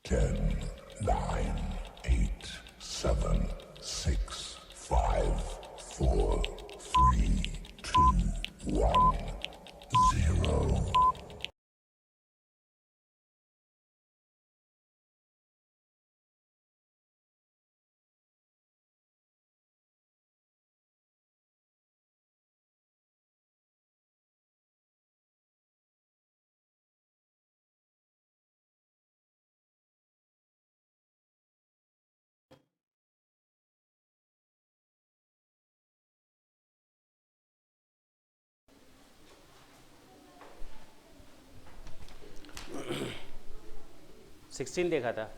10, 9, 8, 7, 6, 5, 4, 3, 2, 1, 0. Sixteen देखा था,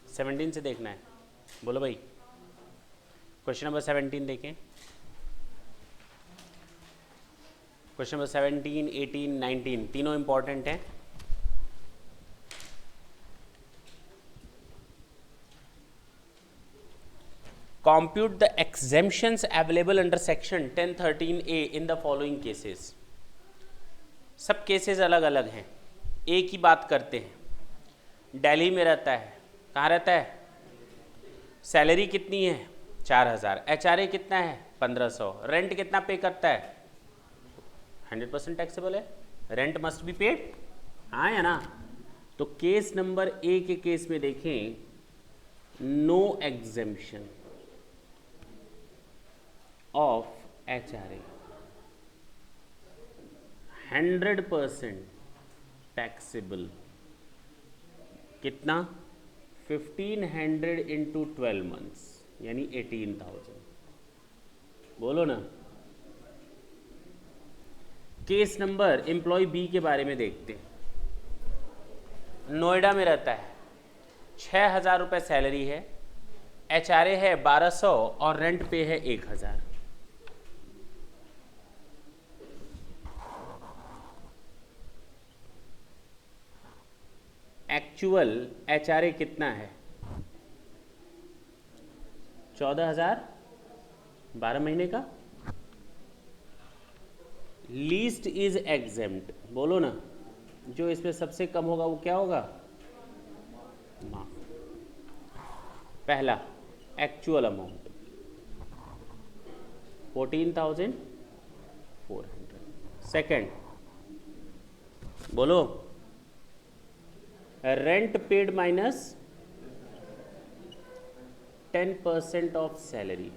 17 से देखना है। बोलो भाई, क्वेश्चन नंबर 17 देखें। क्वेश्चन नंबर 17, 18, 19 तीनों इंपॉर्टेंट हैं। Compute the exemptions available under section 1013A in the following cases। सब केसेस अलग अलग हैं, एक ही बात करते हैं। दिल्ली में रहता है, कहाँ रहता है? सैलरी कितनी है? 4000। HRA कितना है? 1500। रेंट कितना पे करता है? 100% टैक्सेबल है, रेंट मस्ट बी पेड, हाँ या ना? तो केस नंबर ए के केस में देखें, no exemption of HRA, 100% taxable. कितना? 1500 इंटू 12 मंथ्स यानी 18,000। बोलो ना। केस नंबर एम्प्लॉय बी के बारे में देखते हैं। नोएडा में रहता है, 6,000 रुपये सैलरी है, HRA है 1200 और रेंट पे है 1,000। एक्चुअल HRA कितना है? 14,000 12 महीने का। लीस्ट इज एग्जेम्प्ट, बोलो ना। जो इसमें सबसे कम होगा वो क्या होगा? माफ। पहला एक्चुअल अमाउंट 14,400। सेकंड बोलो, rent paid minus 10% of salary.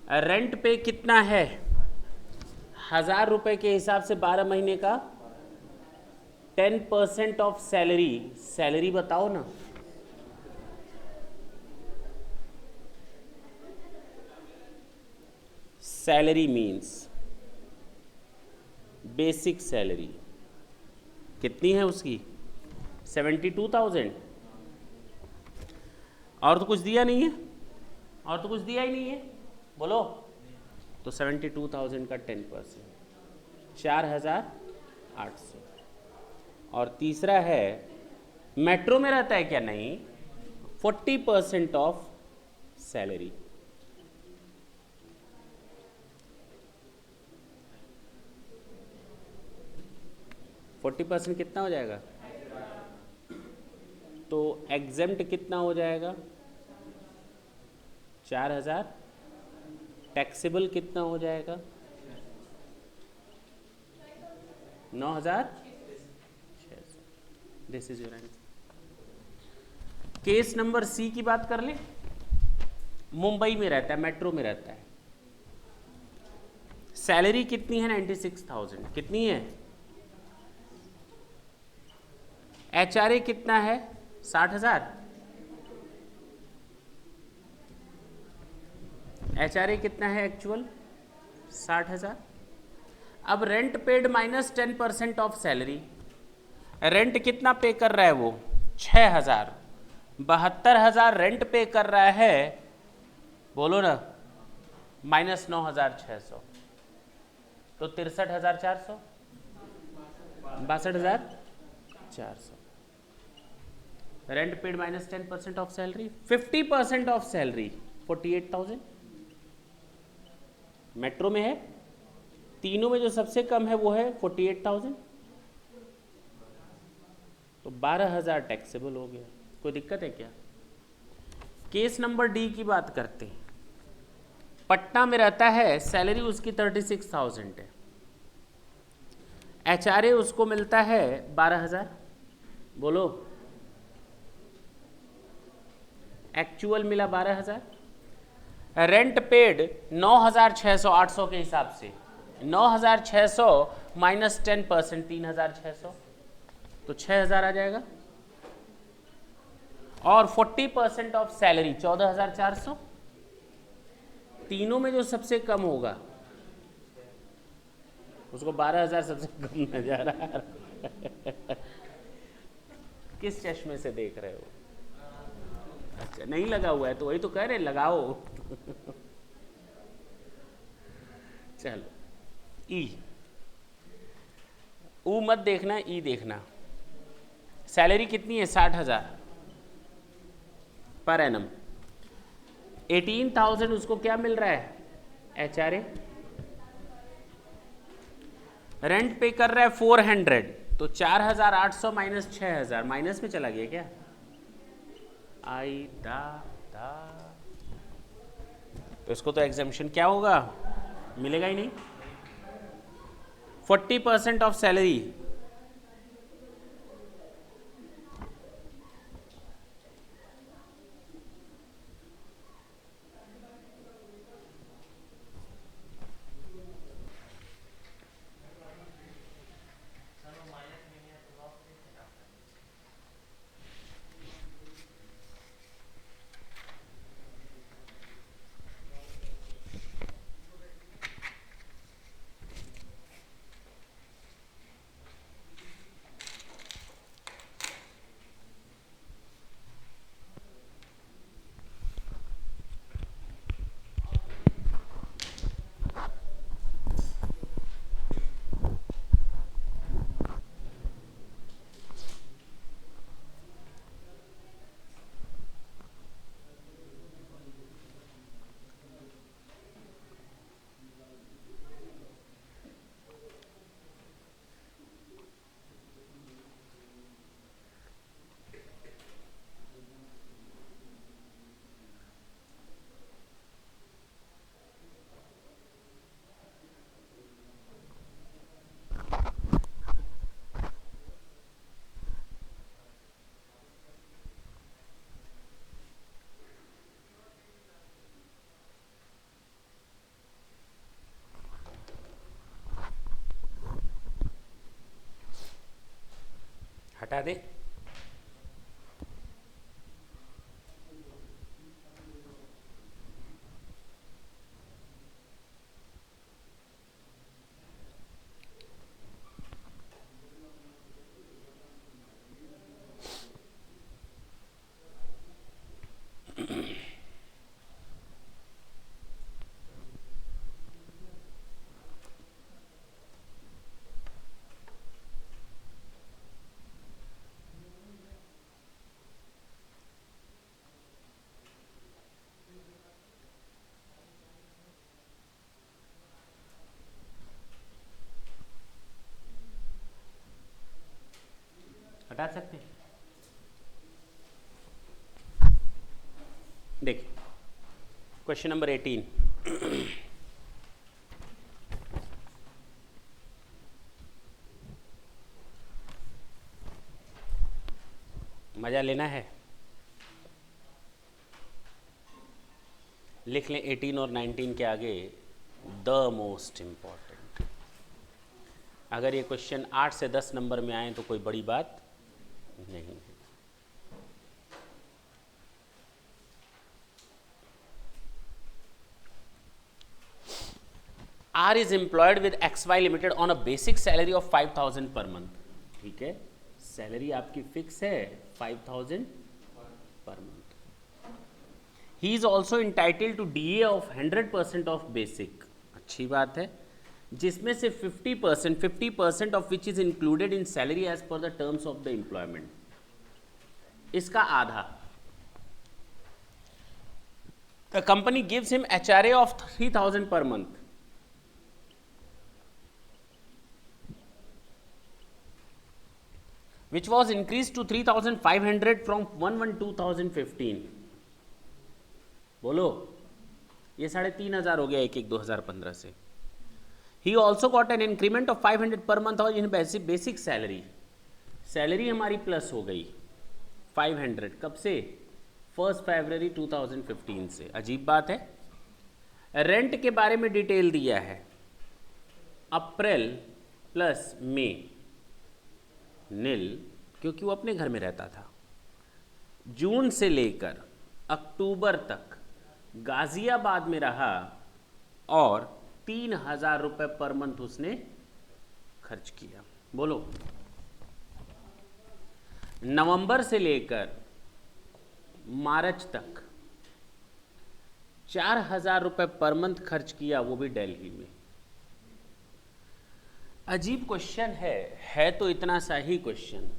Rent पे कितना है? 1,000 रुपये के हिसाब से 12 महीने का 10% ऑफ सैलरी। सैलरी बताओ ना। सैलरी मीन्स बेसिक सैलरी कितनी है उसकी? 72,000। और तो कुछ दिया नहीं है, और तो कुछ दिया ही नहीं है, बोलो। तो 72,000 का 10% 4,800। और तीसरा है, मेट्रो में रहता है क्या? नहीं, 40% ऑफ सैलरी। फोर्टी % कितना हो जाएगा? तो एग्जेम्प्ट कितना हो जाएगा? 4,000। टैक्सेबल कितना हो जाएगा? 9,600। This is your answer. Case number C की बात कर ले। मुंबई में रहता है, मेट्रो में रहता है, सैलरी कितनी है? 96,000। कितनी है? HRA कितना है? 60,000। HRA कितना है एक्चुअल? 60,000। अब rent paid minus 10% of salary. Rent कितना पे कर रहा है वो? 6,000। 72,000 रेंट पे कर रहा है, बोलो ना, माइनस 9,600 तो 63,400, 62,400। Rent paid minus 10% of salary, 50% of salary 48,000। Metro में है, तीनों में जो सबसे कम है वो है 48,000। तो 12,000 टैक्सेबल हो गया। कोई दिक्कत है क्या? केस नंबर डी की बात करते हैं। पटना में रहता है, सैलरी उसकी 36,000 है, HRA उसको मिलता है 12,000। बोलो, एक्चुअल मिला 12,000, रेंट पेड 9,600, 800 के हिसाब से 9,600 माइनस 10%, 3,600, तो 6,000 आ जाएगा। और 40% ऑफ सैलरी 14,400। तीनों में जो सबसे कम होगा उसको 12,000 सबसे कम नजर आ रहा। किस चश्मे से देख रहे हो? अच्छा, नहीं लगा हुआ है तो वही तो कह रहे लगाओ। चलो, ई ऊ मत देखना, ई देखना। सैलरी कितनी है? 60,000 पर एनम। 18,000 उसको क्या मिल रहा है? HRA। रेंट पे कर रहा है 400, तो 4,800 माइनस 6,000, माइनस में चला गया क्या? आई दा दा, तो इसको तो एग्जाम्पशन क्या होगा? मिलेगा ही नहीं। 40% ऑफ सैलरी, हटा दे। हटा सकते हैं। देखिए, क्वेश्चन नंबर 18। मजा लेना है? लिख लें 18 और 19 के आगे द मोस्ट इंपॉर्टेंट। अगर ये क्वेश्चन 8 से 10 नंबर में आए तो कोई बड़ी बात नहीं है। R is employed with XY Limited on a basic salary of 5,000 per month। ठीक है, सैलरी आपकी फिक्स है 5,000 per month. He is also entitled to DA of 100% of basic. अच्छी बात है, जिसमें से 50% of which is included in salary as per the terms of the employment. इसका आधा। The company gives him HRA of 3,000 per month. which was increased to 3,500 from 1/1/2015. बोलो, ये 3,500 हो गया 1/1/2015 से. He also got an increment of 500 per month और इन basic salary. Salary हमारी plus हो गई 500. कब से? 1 फरवरी 2015 से. अजीब बात है. रेंट के बारे में डिटेल दिया है. अप्रैल प्लस मई नील, क्योंकि वो अपने घर में रहता था. जून से लेकर अक्टूबर तक गाजियाबाद में रहा और 3,000 रुपये पर मंथ उसने खर्च किया. बोलो, नवंबर से लेकर मार्च तक 4,000 रुपये पर मंथ खर्च किया, वो भी दिल्ली में. अजीब क्वेश्चन है तो इतना सा ही क्वेश्चन.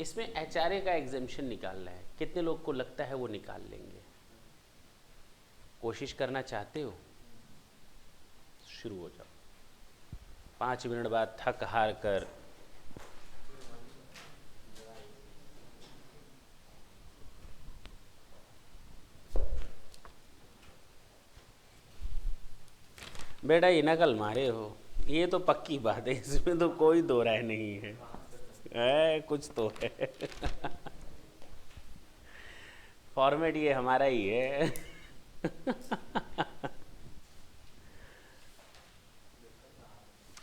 इसमें एचआरए का एग्जेम्पशन निकालना है. कितने लोग को लगता है वो निकाल लेंगे? कोशिश करना चाहते हो? शुरू हो जाओ. 5 मिनट बाद थक हार कर बेटा ये नकल मारे हो, ये तो पक्की बात है, इसमें तो कोई दो राय नहीं है, कुछ तो है. फॉर्मेट ये हमारा ही है.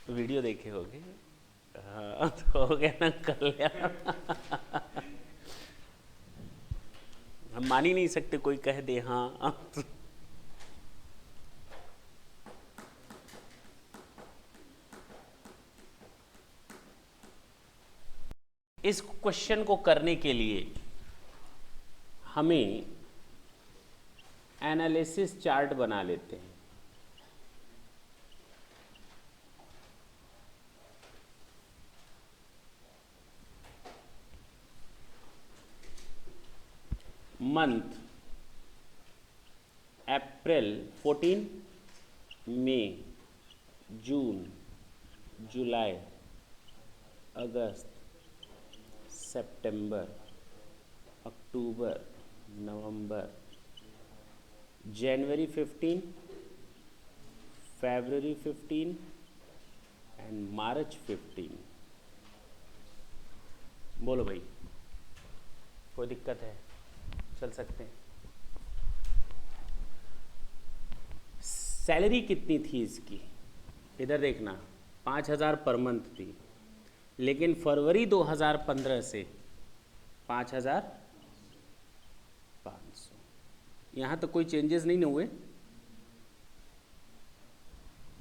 वीडियो देखे होगे? हाँ, तो हो गया ना कल्याण. हम मान ही नहीं सकते कोई कह दे हाँ. इस क्वेश्चन को करने के लिए हमें एनालिसिस चार्ट बना लेते हैं. मंथ अप्रैल 14, मई, जून, जुलाई, अगस्त, सितंबर, अक्टूबर, नवंबर, जनवरी 15, फरवरी 15 एंड मार्च 15. बोलो भाई, कोई दिक्कत है? चल सकते हैं. सैलरी कितनी थी इसकी? इधर देखना, 5,000 पर मंथ थी, लेकिन फरवरी 2015 से 5,500. यहाँ तो कोई चेंजेस नहीं हुए.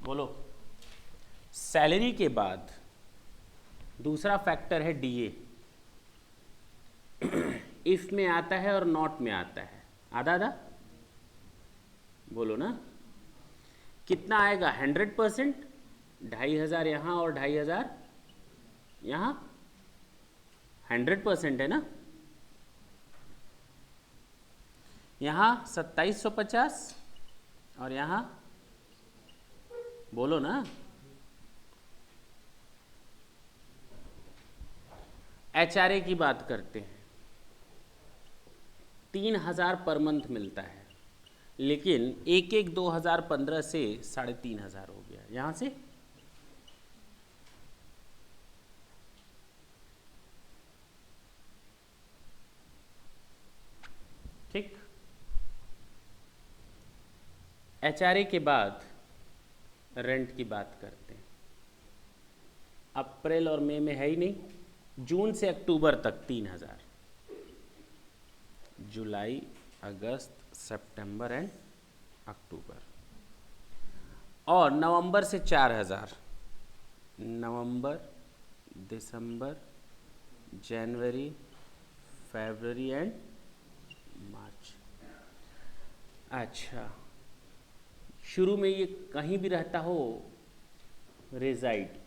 बोलो, सैलरी के बाद दूसरा फैक्टर है डीए. इफ में आता है और नॉट में आता है. आधा आधा बोलो ना. कितना आएगा? 100%. 2,500 यहाँ और 2,500 यहाँ. 100% है ना. यहाँ 2,750 और यहाँ बोलो ना. एचआरए की बात करते हैं. 3,000 पर मंथ मिलता है, लेकिन 1/1/2015 से 3,500 हो गया. यहाँ से ठीक. एचआरए के बाद रेंट की बात करते हैं. अप्रैल और मई में है ही नहीं. जून से अक्टूबर तक 3,000, जुलाई, अगस्त, सितंबर एंड अक्टूबर. और नवंबर से 4,000. नवंबर, दिसंबर, जनवरी, फरवरी एंड मार्च. अच्छा, शुरू में ये कहीं भी रहता हो रेजाइड,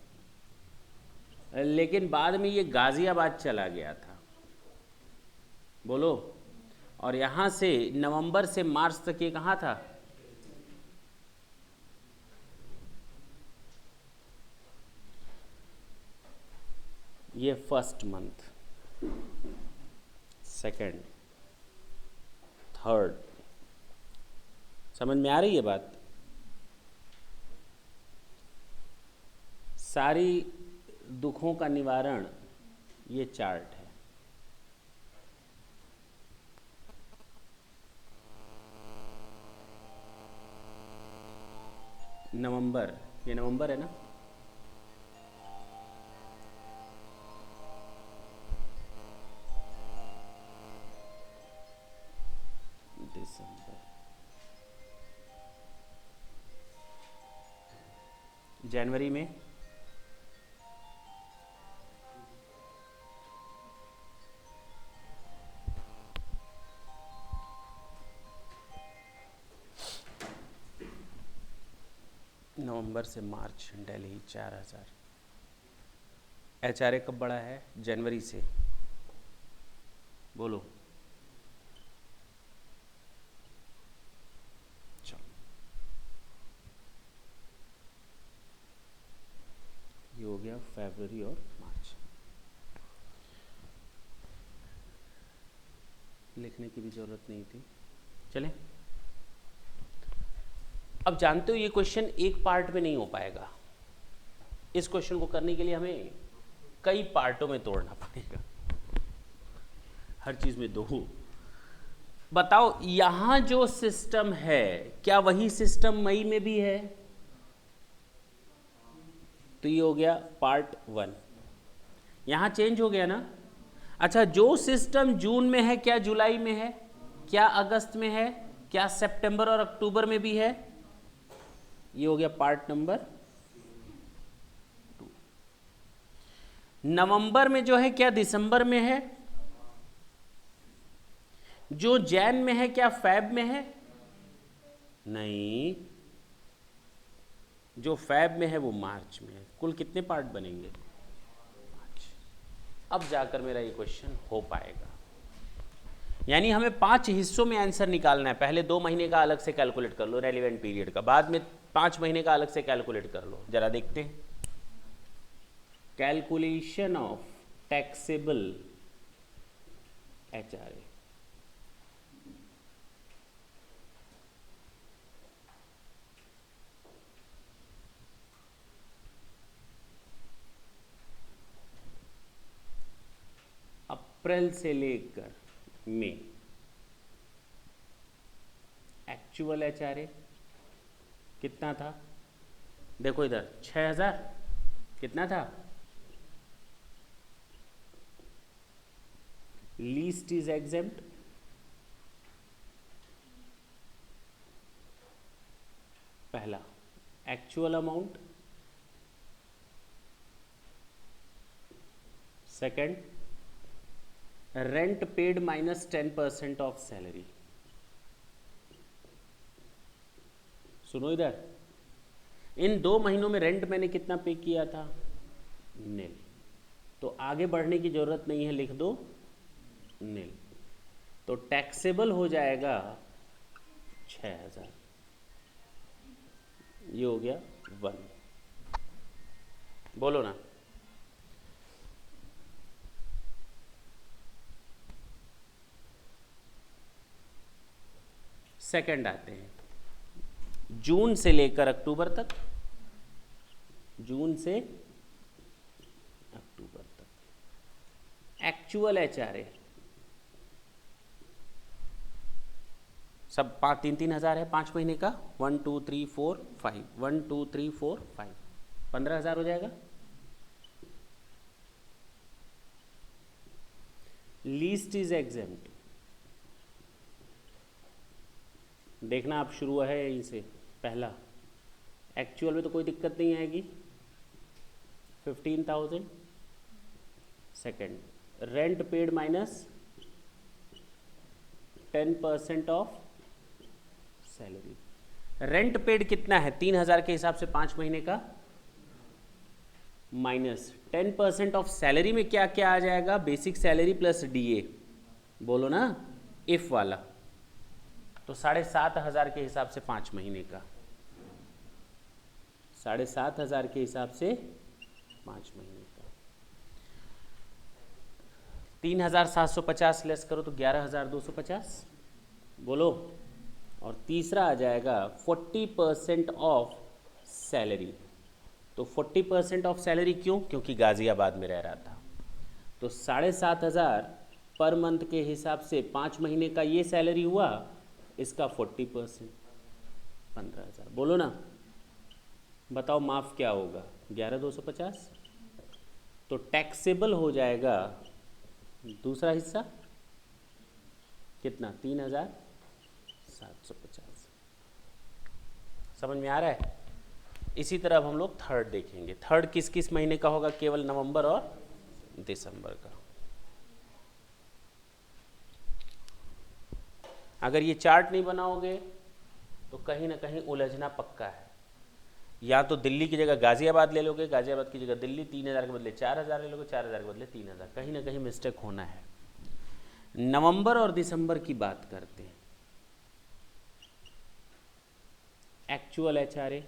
लेकिन बाद में ये गाजियाबाद चला गया था. बोलो. और यहाँ से नवंबर से मार्च तक ये कहाँ था? ये फर्स्ट मंथ, सेकंड, थर्ड। समझ में आ रही है बात? सारी दुखों का निवारण ये चार्ट है। नवंबर, ये नवंबर है ना? दिसंबर, जनवरी में नवंबर से मार्च दिल्ली 4000। HRA कब बढ़ा है? जनवरी से। बोलो। चलो, ये हो गया फरवरी और मार्च। लिखने की भी जरूरत नहीं थी। चलें, अब जानते हो ये क्वेश्चन एक पार्ट में नहीं हो पाएगा। इस क्वेश्चन को करने के लिए हमें कई पार्टों में तोड़ना पड़ेगा, हर चीज में दो। बताओ, यहां जो सिस्टम है क्या वही सिस्टम मई में भी है? तो ये हो गया पार्ट 1। यहां चेंज हो गया ना? अच्छा, जो सिस्टम जून में है क्या जुलाई में है, क्या अगस्त में है, क्या सितंबर और अक्टूबर में भी है? ये हो गया पार्ट नंबर 2। नवंबर में जो है क्या दिसंबर में है? जो जैन में है क्या फैब में है? नहीं, जो फैब में है वो मार्च में है। कुल कितने पार्ट बनेंगे? 5। अब जाकर मेरा ये क्वेश्चन हो पाएगा। यानी हमें 5 हिस्सों में आंसर निकालना है। पहले 2 महीने का अलग से कैलकुलेट कर लो रेलिवेंट पीरियड का, बाद में 5 महीने का अलग से कैलकुलेट कर लो। जरा देखते हैं। Calculation of taxable HRA। अप्रैल से लेकर मई एक्चुअल HRA कितना था? देखो इधर 6000 कितना था? लीस्ट इज एग्जेम्प्ट, पहला। Actual amount, second rent paid minus 10% of salary. सुनो इधर, इन 2 महीनों में रेंट मैंने कितना पे किया था? नील। तो आगे बढ़ने की जरूरत नहीं है, लिख दो नील। तो टैक्सेबल हो जाएगा 6000। ये हो गया 1। बोलो ना। सेकंड आते हैं, जून से लेकर अक्टूबर तक। जून से अक्टूबर तक एक्चुअल HRA सब 3-3 हज़ार है 5 महीने का। 1 2 3 4 5 1 2 3 4 5 15,000 हो जाएगा। लीस्ट इज एग्जेम्प्ट, देखना आप शुरू है यहीं से। पहला, एक्चुअल में तो कोई दिक्कत नहीं आएगी, 15,000। Second, rent paid minus 10% of salary. Rent paid कितना है? 3,000 के हिसाब से 5 महीने का, माइनस 10% ऑफ सैलरी में क्या क्या आ जाएगा? Basic salary plus DA। बोलो ना, इफ वाला। तो 7,500 के हिसाब से 5 महीने का, 7,500 के हिसाब से 5 महीने का। 3,750 लेस करो तो 11,250, बोलो। और तीसरा आ जाएगा 40% ऑफ सैलरी। तो 40% ऑफ सैलरी क्यों? क्योंकि गाज़ियाबाद में रह रहा था। तो 7,500 पर मंथ के हिसाब से 5 महीने का ये सैलरी हुआ, इसका 40% 15,000। बोलो ना, बताओ माफ़ क्या होगा? 11,250। तो टैक्सेबल हो जाएगा दूसरा हिस्सा कितना? 3,750। समझ में आ रहा है? इसी तरह अब हम लोग थर्ड देखेंगे। थर्ड किस किस महीने का होगा? केवल नवंबर और दिसंबर का। अगर ये चार्ट नहीं बनाओगे तो कहीं ना कहीं उलझना पक्का है। या तो दिल्ली की जगह गाजियाबाद ले लोगे, गाजियाबाद की जगह दिल्ली, 3,000 के बदले 4,000 ले लोगे, 4,000 के बदले 3,000, कहीं ना कहीं मिस्टेक होना है। नवंबर और दिसंबर की बात करते हैं। एक्चुअल HRA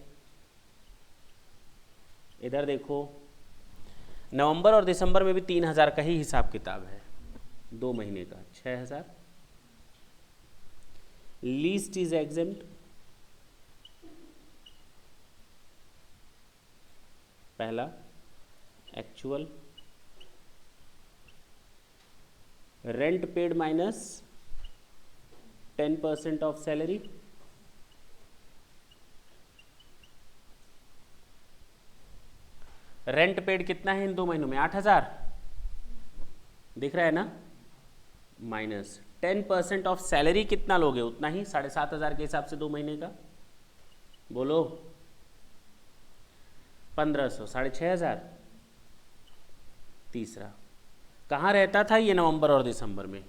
इधर देखो, नवंबर और दिसंबर में भी 3,000 का ही हिसाब किताब है, 2 महीने का 6,000। लीस्ट इज एग्जेम्प्ट, पहला actual. Rent paid minus 10% of salary, rent paid कितना है इन 2 महीनों में? 8,000 दिख रहा है ना, माइनस 10% ऑफ सैलरी कितना लोगे? उतना ही, 7,500 के हिसाब से 2 महीने का, बोलो। 1,500, 6,500। तीसरा, कहाँ रहता था ये नवंबर और दिसंबर में?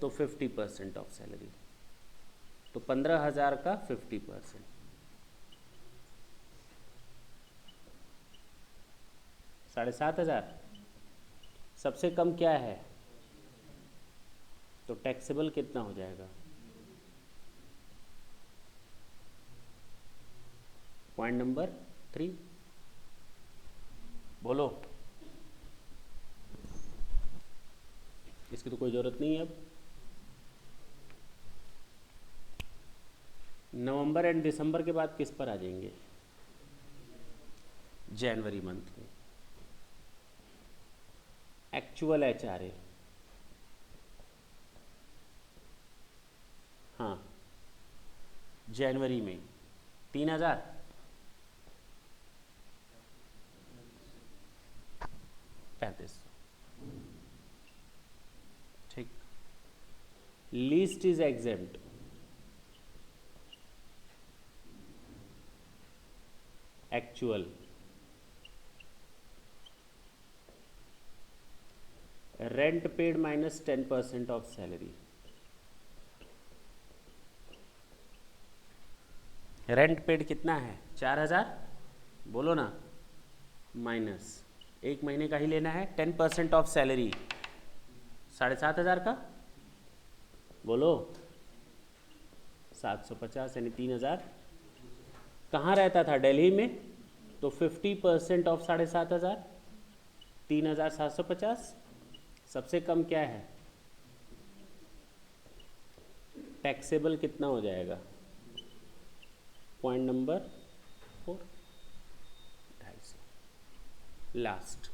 तो 50% ऑफ सैलरी, तो 15,000 का 50%, 7,500। सबसे कम क्या है? तो टैक्सेबल कितना हो जाएगा? पॉइंट नंबर 3, बोलो। इसकी तो कोई ज़रूरत नहीं है अब। नवंबर एंड दिसंबर के बाद किस पर आ जाएंगे? जनवरी मंथ में। एक्चुअल HRA, हाँ, जनवरी में 3,000, 3500, ठीक। Least is exempt, actual. Rent paid minus 10% of salary, rent paid कितना है? 4,000, बोलो ना, माइनस 1 महीने का ही लेना है, 10% ऑफ सैलरी 7,500 का, बोलो। 750 यानी 3,000। कहाँ रहता था? दिल्ली में, तो 50% ऑफ 7,500, 3,750। सबसे कम क्या है? टैक्सेबल कितना हो जाएगा? Point number 4, 250। Last,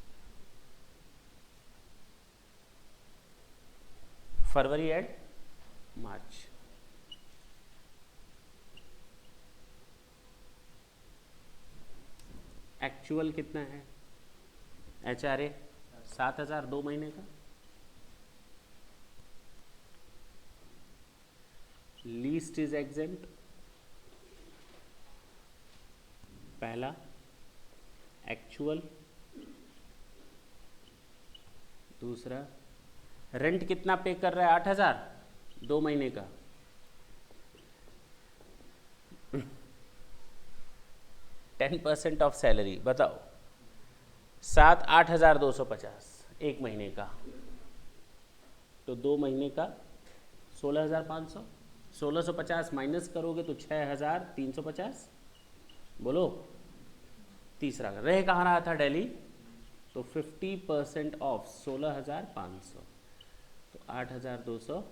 February and March. Actual कितना है? HRA 7,000, 2 महीने का। लीस्ट इज एग्जेम्प्ट, पहला एक्चुअल। दूसरा, रेंट कितना पे कर रहा है? 8,000, 2 महीने का। 10% ऑफ सैलरी, बताओ। 8,250 1 महीने का, तो 2 महीने का 16,500। 1650 माइनस करोगे तो 6,350, बोलो। तीसरा, रह कहाँ रहा था? दिल्ली, तो 50% ऑफ 16,500, तो 8,250।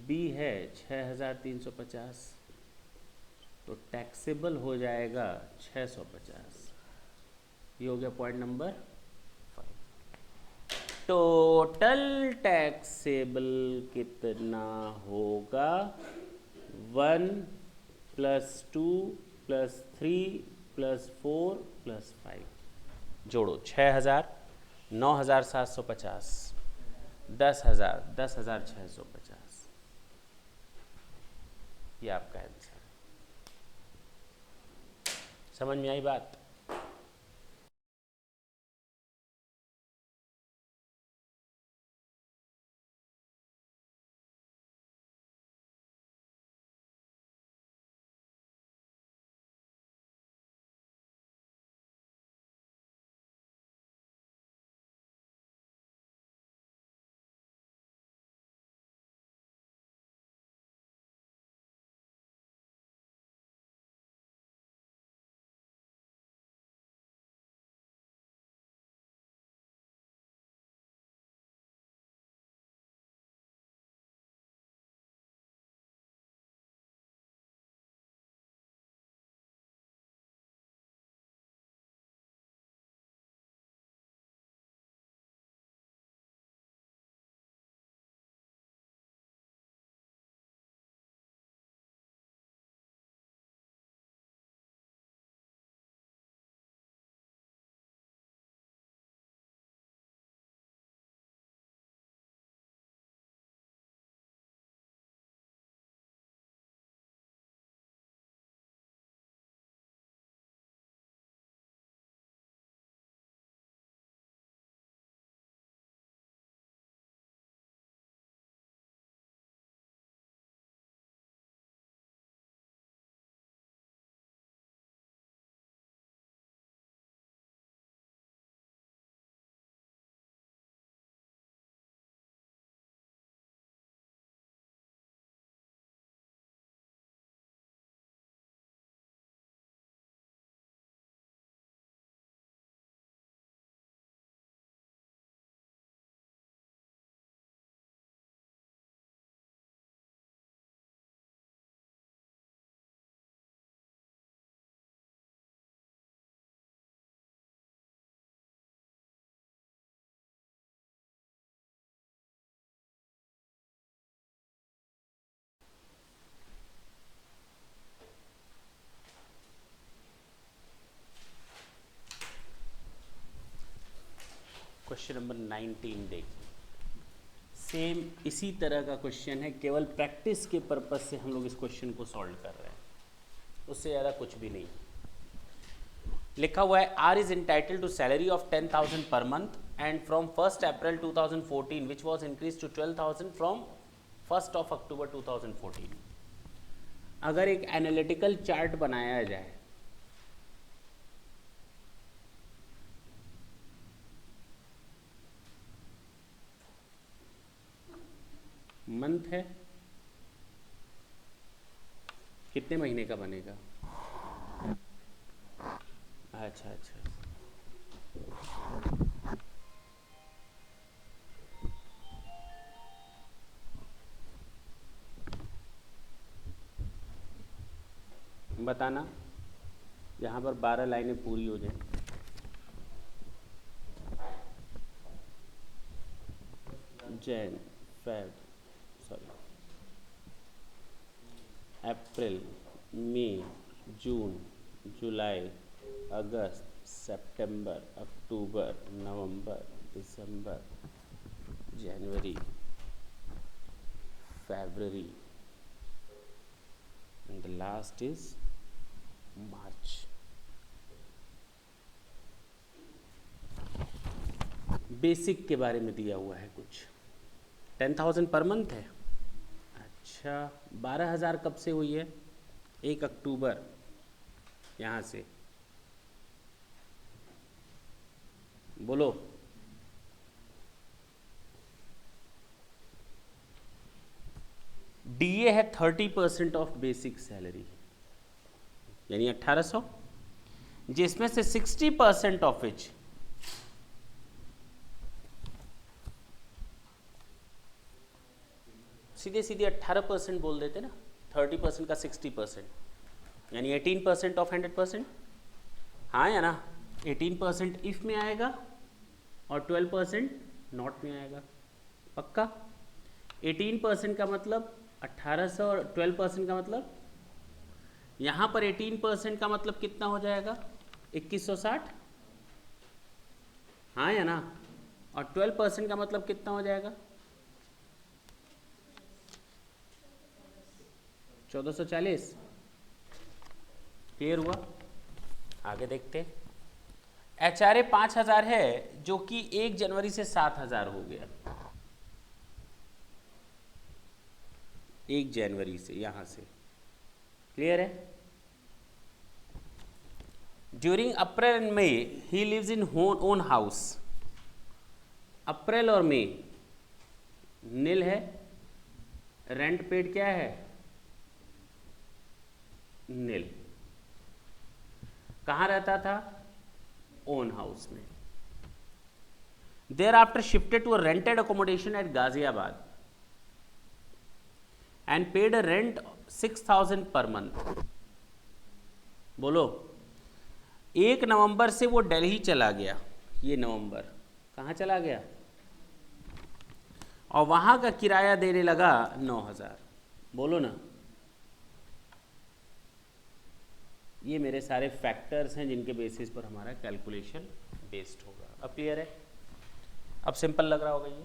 बी है 6,350, तो टैक्सेबल हो जाएगा 650। ये हो गया पॉइंट नंबर 5। टोटल टैक्सेबल कितना होगा? 1 + 2 + 3 + 4 + 5। जोड़ो 6,000, 9,750, 10,000, 10,650। ये आपका आंसर। समझ में आई बात? क्वेश्चन नंबर 19 देखिए। सेम इसी तरह का क्वेश्चन है, केवल प्रैक्टिस के पर्पस से हम लोग इस क्वेश्चन को सॉल्व कर रहे हैं, उससे ज़्यादा कुछ भी नहीं। लिखा हुआ है R is entitled to salary of 10,000 per month and from 1 April 2014 which was increase to 12,000 from 1 October 2014। अगर एक एनालिटिकल चार्ट बनाया जाए, मंथ है, कितने महीने का बनेगा? अच्छा अच्छा, बताना यहाँ पर 12 लाइनें पूरी हो जाए। Jan, Feb, sorry, April, May, June, July, August, September, October, November, December, January, February, and the last is March। Basic के बारे में दिया हुआ है कुछ। 10,000 पर मंथ है। अच्छा, 12,000 कब से हुई है? 1 अक्टूबर, यहाँ से बोलो। डीए है 30% ऑफ बेसिक सैलरी, यानी 1800। जिसमें से 60% ऑफ विच सीधे सीधे 18% बोल देते ना, 30% का 60%, यानी 18% ऑफ 100%, हाँ या ना। 18% इफ में आएगा और 12% नॉट में आएगा, पक्का। 18% का मतलब 1800 और 12% का मतलब, यहाँ पर 18% का मतलब कितना हो जाएगा, 2160, हाँ या ना। और 12% का मतलब कितना हो जाएगा, 1440। क्लियर हुआ? आगे देखते हैं। HRA 5000 है, जो कि 1 जनवरी से 7000 हो गया, 1 जनवरी से यहां से। क्लियर है? During April and May he lives in own house. अप्रैल और मई नील है, रेंट पेड क्या है, नील। कहाँ रहता था, ओन हाउस में। Thereafter shifted to rented accommodation at Ghaziabad and paid a rent 6000 per month. बोलो, 1 नवंबर से वो दिल्ली चला गया, ये नवंबर कहाँ चला गया, और वहां का किराया देने लगा 9000। बोलो ना। ये मेरे सारे फैक्टर्स हैं जिनके बेसिस पर हमारा कैलकुलेशन बेस्ड होगा। अब क्लियर है? अब सिंपल लग रहा होगा ये।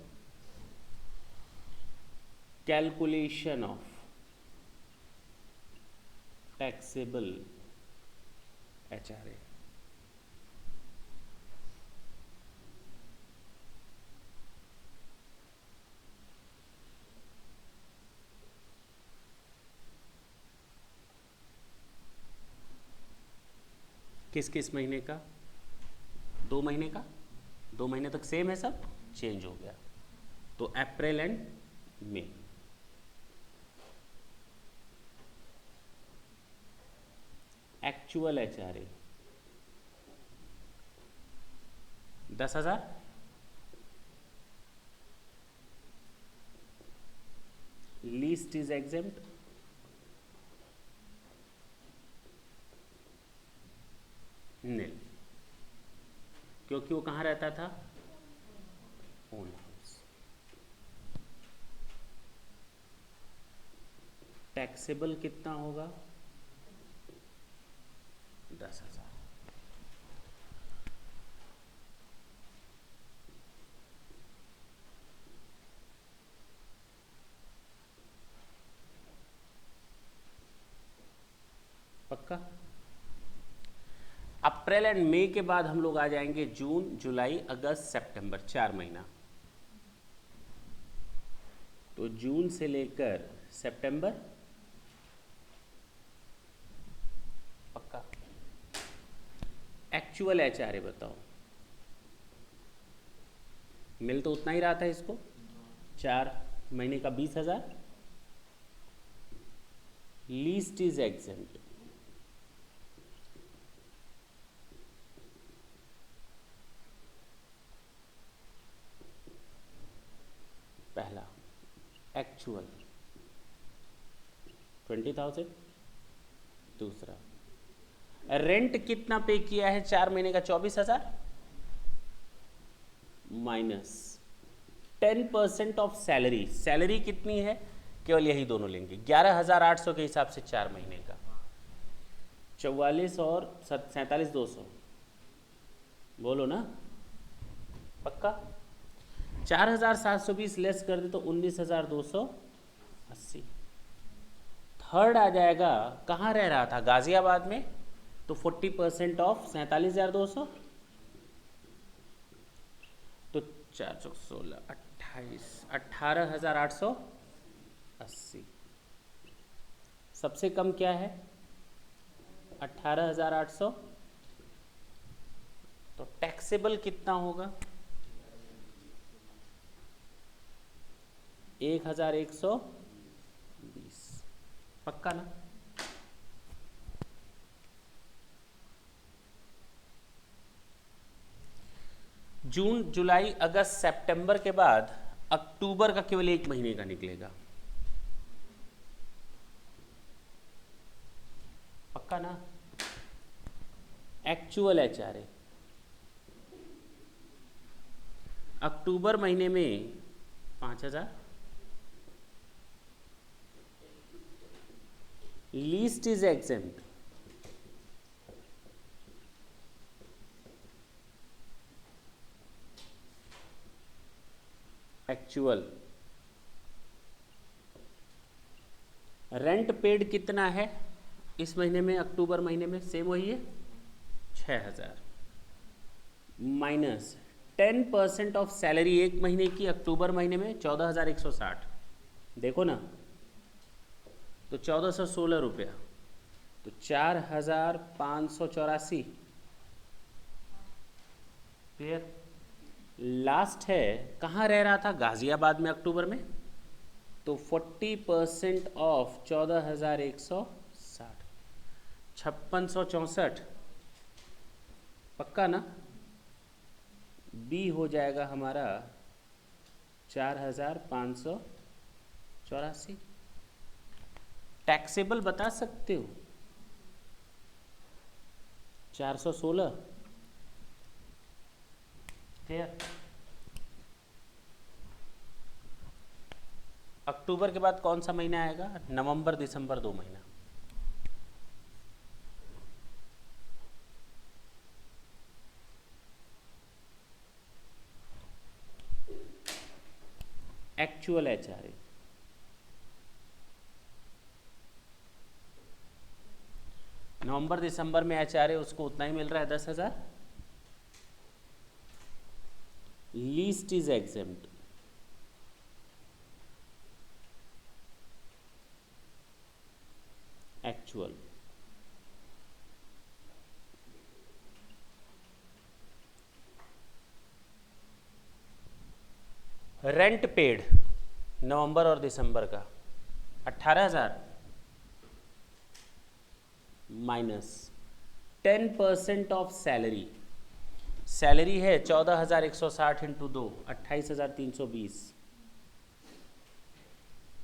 Calculation of taxable HRA। किस किस महीने का, 2 महीने का, 2 महीने तक सेम है, सब चेंज हो गया। तो April and May. Actual HRA 10,000, least is exempt, nil, क्योंकि वो कहाँ रहता था, ओन हाउस। टैक्सेबल कितना होगा, 10,000। पक्का? अप्रैल एंड मई के बाद हम लोग आ जाएंगे जून, जुलाई, अगस्त, सितंबर, 4 महीना। तो जून से लेकर सितंबर, पक्का। एक्चुअल HRA बताओ, मिल तो उतना ही रहा था इसको, 4 महीने का 20,000, लीस्ट इज एग्जेम्प्ट, पहला। एक्चुअल 20,000, दूसरा। रेंट कितना पे किया है 4 महीने का, 24,000, माइनस 10% ऑफ सैलरी। सैलरी कितनी है, केवल यही दोनों लेंगे, 11,800 के हिसाब से 4 महीने का, 44 और 47,200। बोलो ना, पक्का। 4,720 लेस कर दे तो 19,280। थर्ड आ जाएगा, कहाँ रह रहा था, गाजियाबाद में, तो 40% ऑफ 47,200, तो 4 चौक 16, 28, 18,880। सबसे कम क्या है, 18,800। तो टैक्सेबल कितना होगा, 1,120। पक्का ना? जून जुलाई अगस्त सितंबर के बाद अक्टूबर का केवल 1 महीने का निकलेगा। पक्का ना? एक्चुअल एचआरए अक्टूबर महीने में 5,000, least is exempt, actual. Rent paid कितना है इस महीने में, अक्टूबर महीने में? सेम वही है 6,000 माइनस 10% ऑफ सैलरी एक महीने की अक्टूबर महीने में 14,160। देखो ना, तो 1,416 रुपया, तो 4,584। फिर लास्ट है, कहाँ रह रहा था? गाजियाबाद में अक्टूबर में, तो 40% ऑफ 14,160, 5664। पक्का ना? बी हो जाएगा हमारा 4,584। टैक्सेबल बता सकते हो? 416। क्लियर? अक्टूबर के बाद कौन सा महीना आएगा? नवंबर दिसंबर, 2 महीना। एक्चुअल एचआरए नवंबर दिसंबर में एचआरए उसको उतना ही मिल रहा है 10,000। Least is exempt, actual. Rent paid नवंबर और दिसंबर का 18,000 माइनस 10% ऑफ सैलरी। सैलरी है 14,160 इंटू 2, 28,320,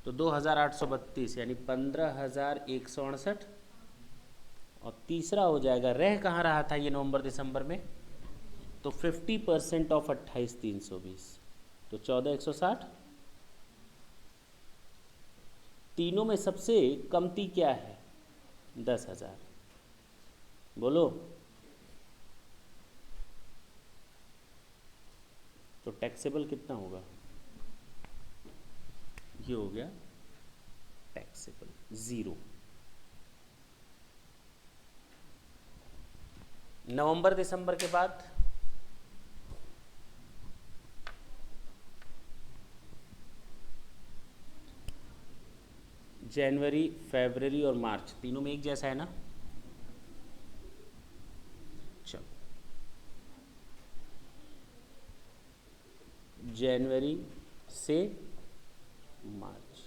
तो 2,832 यानी 15,168। और तीसरा हो जाएगा, रह कहाँ रहा था ये नवंबर दिसंबर में, तो 50% ऑफ 28,320, तो 14,160। तीनों में सबसे कमती क्या है? 10,000। बोलो, तो टैक्सेबल कितना होगा? ये हो गया टैक्सेबल 0। नवंबर दिसंबर के बाद जनवरी, फरवरी और मार्च, तीनों में एक जैसा है ना? चलो, जनवरी से मार्च।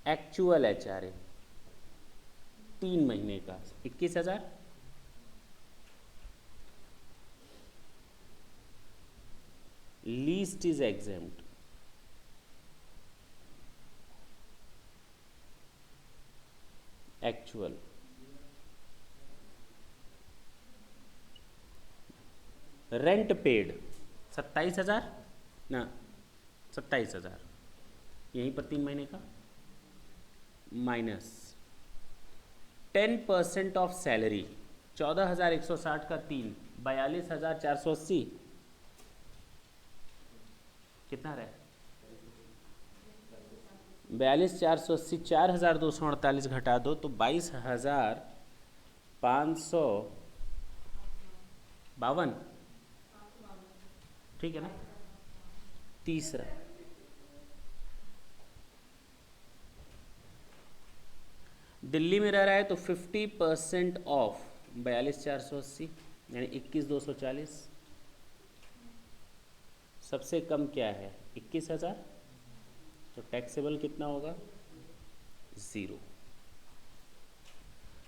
एक्चुअल एचआरए 3 महीने का 21,000। Least is exempt, actual. Rent paid 27,000 ना, 27,000 यहीं पर 3 महीने का, माइनस 10% ऑफ सैलरी 14,160 का 3, 42,480। कितना रहे? 42,480, 4,248 घटा दो तो 22,552। ठीक है ना? तीसरा, दिल्ली में रह रहा है तो 50% ऑफ 42,480 यानी 21,240। सबसे कम क्या है? 21,000, तो टैक्सेबल कितना होगा? 0।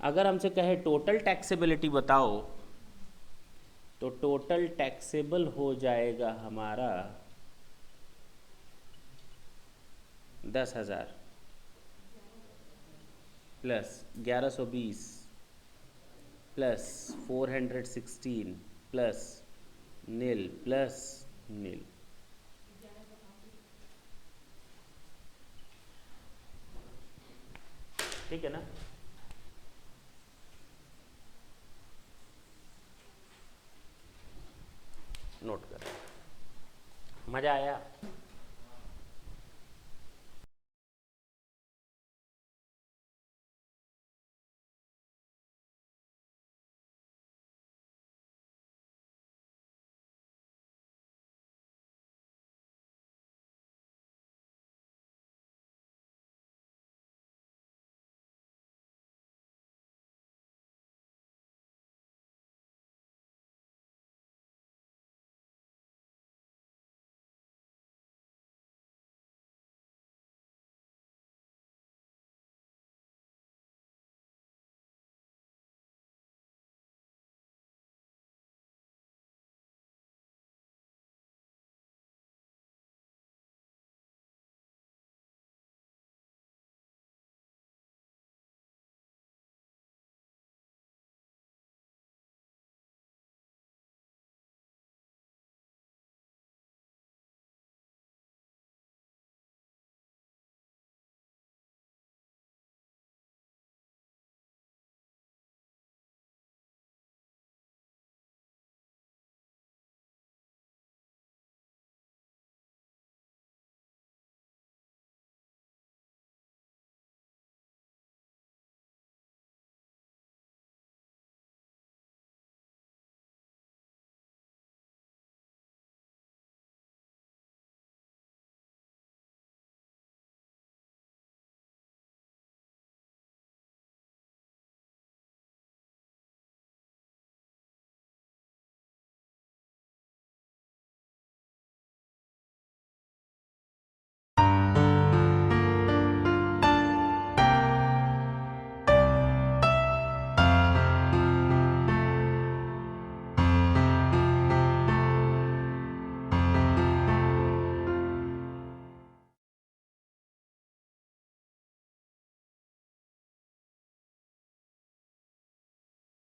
अगर हमसे कहे टोटल टैक्सेबिलिटी बताओ तो टोटल टैक्सेबल हो जाएगा हमारा 10,000 प्लस 1120 प्लस 416 प्लस नील प्लस नील। ठीक है ना? नोट कर। मज़ा आया?